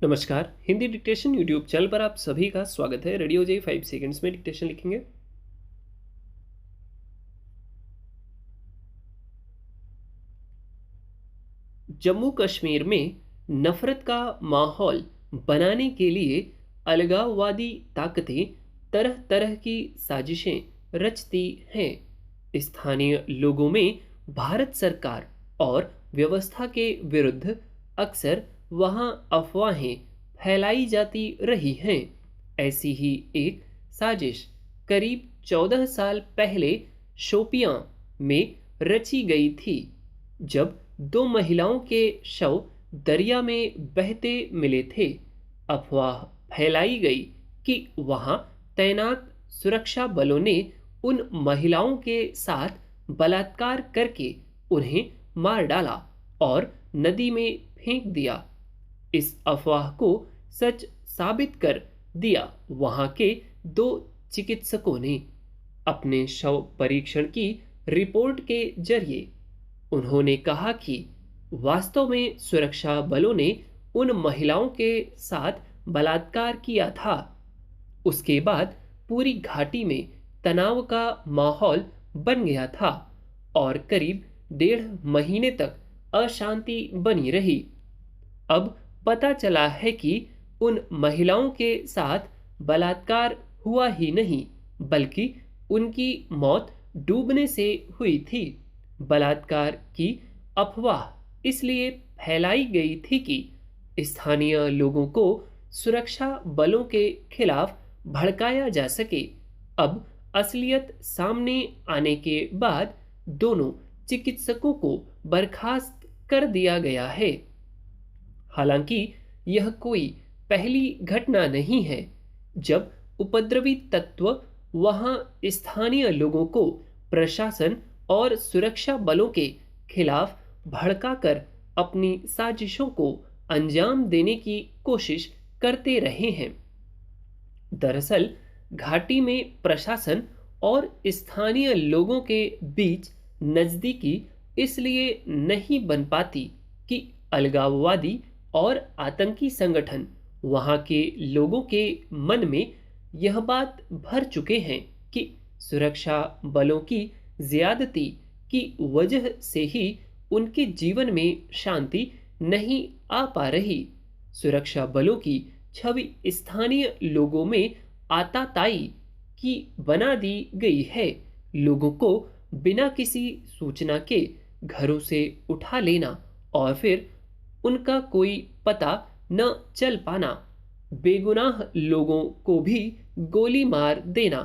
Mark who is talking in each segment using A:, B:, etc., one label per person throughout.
A: नमस्कार। Hindi dictation YouTube channel पर आप सभी का स्वागत है। रेडियो जे 5 सेकंड्स में डिक्टेशन लिखेंगे। जम्मू कश्मीर में नफरत का माहौल बनाने के लिए अलगाववादी ताकतें तरह तरह की साजिशें रचती हैं। स्थानीय लोगों में भारत सरकार और व्यवस्था के विरुद्ध अक्सर वहां अफवाहें फैलाई जाती रही हैं। ऐसी ही एक साजिश करीब 14 साल पहले शोपियां में रची गई थी, जब दो महिलाओं के शव दरिया में बहते मिले थे। अफवाह फैलाई गई कि वहां तैनात सुरक्षा बलों ने उन महिलाओं के साथ बलात्कार करके उन्हें मार डाला और नदी में फेंक दिया। इस अफवाह को सच साबित कर दिया वहां के दो चिकित्सकों ने अपने शव परीक्षण की रिपोर्ट के जरिए। उन्होंने कहा कि वास्तव में सुरक्षा बलों ने उन महिलाओं के साथ बलात्कार किया था। उसके बाद पूरी घाटी में तनाव का माहौल बन गया था और करीब 1.5 महीने तक अशांति बनी रही। अब पता चला है कि उन महिलाओं के साथ बलात्कार हुआ ही नहीं, बल्कि उनकी मौत डूबने से हुई थी। बलात्कार की अफवाह इसलिए फैलाई गई थी कि स्थानीय लोगों को सुरक्षा बलों के खिलाफ भड़काया जा सके। अब असलियत सामने आने के बाद दोनों चिकित्सकों को बर्खास्त कर दिया गया है। हालांकि यह कोई पहली घटना नहीं है जब उपद्रवी तत्व वहां स्थानीय लोगों को प्रशासन और सुरक्षा बलों के खिलाफ भड़काकर अपनी साजिशों को अंजाम देने की कोशिश करते रहे हैं। दरअसल घाटी में प्रशासन और स्थानीय लोगों के बीच नजदीकी इसलिए नहीं बन पाती कि अलगाववादी और आतंकी संगठन वहां के लोगों के मन में यह बात भर चुके हैं कि सुरक्षा बलों की ज्यादती की वजह से ही उनके जीवन में शांति नहीं आ पा रही। सुरक्षा बलों की छवि स्थानीय लोगों में आताताई की बना दी गई है। लोगों को बिना किसी सूचना के घरों से उठा लेना और फिर उनका कोई पता न चल पाना, बेगुनाह लोगों को भी गोली मार देना,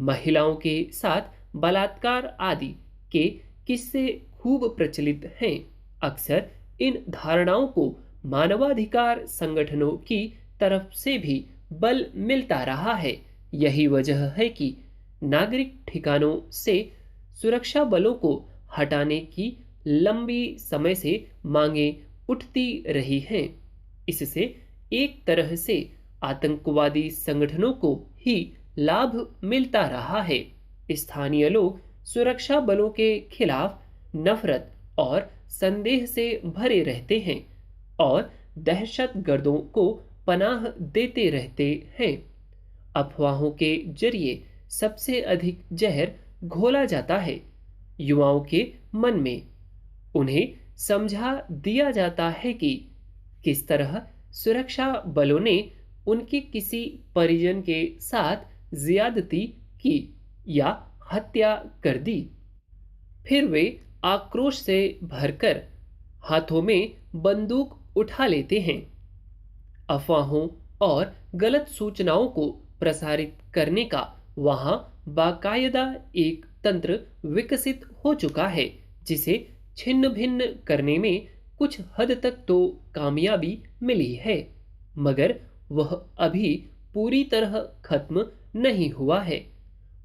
A: महिलाओं के साथ बलात्कार आदि के किस्से खूब प्रचलित हैं। अक्सर इन धारणाओं को मानवाधिकार संगठनों की तरफ से भी बल मिलता रहा है। यही वजह है कि नागरिक ठिकानों से सुरक्षा बलों को हटाने की लंबी समय से मांगे उठती रही हैं। इससे एक तरह से आतंकवादी संगठनों को ही लाभ मिलता रहा है। स्थानीय लोग सुरक्षा बलों के खिलाफ नफरत और संदेह से भरे रहते हैं और दहशतगर्दों को पनाह देते रहते हैं। अफवाहों के जरिए सबसे अधिक जहर घोला जाता है युवाओं के मन में। उन्हें समझा दिया जाता है कि किस तरह सुरक्षा बलों ने उनके किसी परिजन के साथ ज्यादती की या हत्या कर दी। फिर वे आक्रोश से भरकर हाथों में बंदूक उठा लेते हैं। अफवाहों और गलत सूचनाओं को प्रसारित करने का वहां बाकायदा एक तंत्र विकसित हो चुका है, जिसे छिन्न भिन्न करने में कुछ हद तक तो कामयाबी मिली है, मगर वह अभी पूरी तरह खत्म नहीं हुआ है।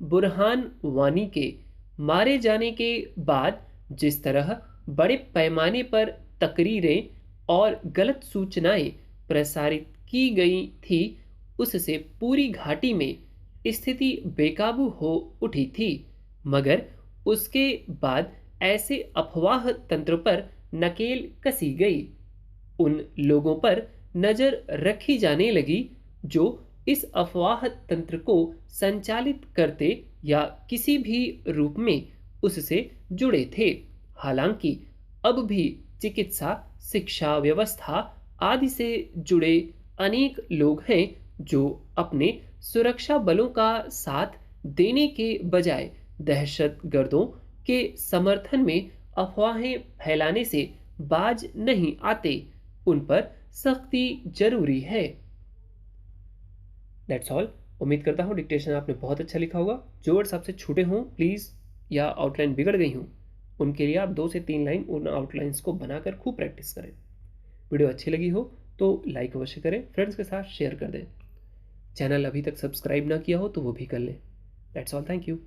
A: बुरहान वानी के मारे जाने के बाद जिस तरह बड़े पैमाने पर तकरीरें और गलत सूचनाएं प्रसारित की गई थी, उससे पूरी घाटी में स्थिति बेकाबू हो उठी थी। मगर उसके बाद ऐसे अफवाह तंत्र पर नकेल कसी गई। उन लोगों पर नज़र रखी जाने लगी जो इस अफवाह तंत्र को संचालित करते या किसी भी रूप में उससे जुड़े थे। हालांकि अब भी चिकित्सा, शिक्षा व्यवस्था आदि से जुड़े अनेक लोग हैं जो अपने सुरक्षा बलों का साथ देने के बजाय दहशतगर्दों के समर्थन में अफवाहें फैलाने से बाज नहीं आते। उन पर सख्ती जरूरी है। That's all. उम्मीद करता हूँ डिक्टेशन आपने बहुत अच्छा लिखा होगा। जो वर्ड्स आपसे छूटे हों प्लीज़, या आउटलाइन बिगड़ गई हूँ, उनके लिए आप 2 से 3 लाइन उन आउटलाइंस को बनाकर खूब प्रैक्टिस करें। वीडियो अच्छी लगी हो तो लाइक अवश्य करें, फ्रेंड्स के साथ शेयर कर दें। चैनल अभी तक सब्सक्राइब ना किया हो तो वो भी कर लें। That's all, thank you.